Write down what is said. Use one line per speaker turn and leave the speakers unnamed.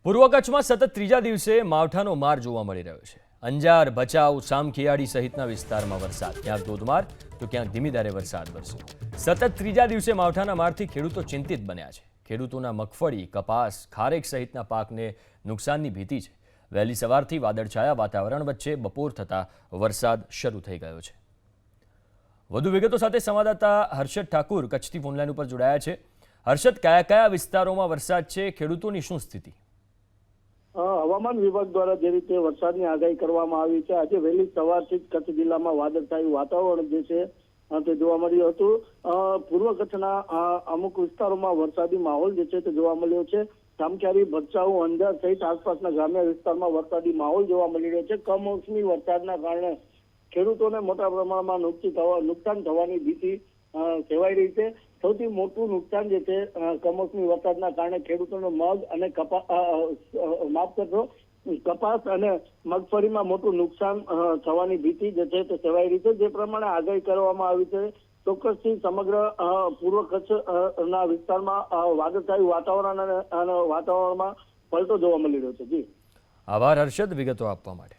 પૂર્વ કચ્છમાં સતત ત્રીજા દિવસે માવઠાનો માર જોવા મળી રહ્યો છે। અંજાર, ભચાઉ, સામખિયાળી સહિતના વિસ્તારમાં વરસાદ, ક્યાંક ધોધમાર તો ક્યાંક ધીમી ધારે વરસાદ વરસ્યો। સતત ત્રીજા દિવસે માવઠાના મારથી ખેડૂતો ચિંતિત બન્યા છે। ખેડૂતોના મગફળી, કપાસ, ખારેક સહિતના પાકને નુકસાનની ભીતિ છે। વહેલી સવારથી વાદળછાયા વાતાવરણ વચ્ચે બપોર થતા વરસાદ શરૂ થઈ ગયો છે। વધુ વિગતો સાથે સંવાદદાતા હર્ષદ ઠાકુર કચ્છથી ફોનલાઈન ઉપર જોડાયા છે। હર્ષદ, કયા કયા વિસ્તારોમાં વરસાદ છે, ખેડૂતોની શું સ્થિતિ?
હવામાન વિભાગ દ્વારા જે રીતે વરસાદની આગાહી કરવામાં આવી છે, આજે વહેલી સવારથી જ કચ્છ જિલ્લામાં વાદળછાયું વાતાવરણ જે છે તે જોવા મળ્યું હતું। પૂર્વ કચ્છના અમુક વિસ્તારોમાં વરસાદી માહોલ જે છે તે જોવા મળ્યો છે। સામખિયાળી, ભચાઉ, અંજાર સહિત આસપાસના ગ્રામ્ય વિસ્તારમાં વરસાદી માહોલ જોવા મળી રહ્યો છે। કમોસમી વરસાદના કારણે ખેડૂતોને મોટા પ્રમાણમાં નુકસાન થવાની ભીતિ સેવાઈ રહી છે। સૌથી મોટું નુકસાન જે છે કમોસમી વરસાદના કારણે ખેડૂતોનો મગ અને કપાસ અને મગફળીમાં મોટું નુકસાન થવાની ભીતિ જે છે તે સેવાઈ રહી છે। જે પ્રમાણે આગાહી કરવામાં આવી છે, ચોક્કસથી સમગ્ર પૂર્વ કચ્છ ના વિસ્તારમાં વાદળછાયું વાતાવરણ અને વાતાવરણમાં પલટો જોવા મળી રહ્યો છે। જી,
આભાર હર્ષદ વિગતો આપવા માટે।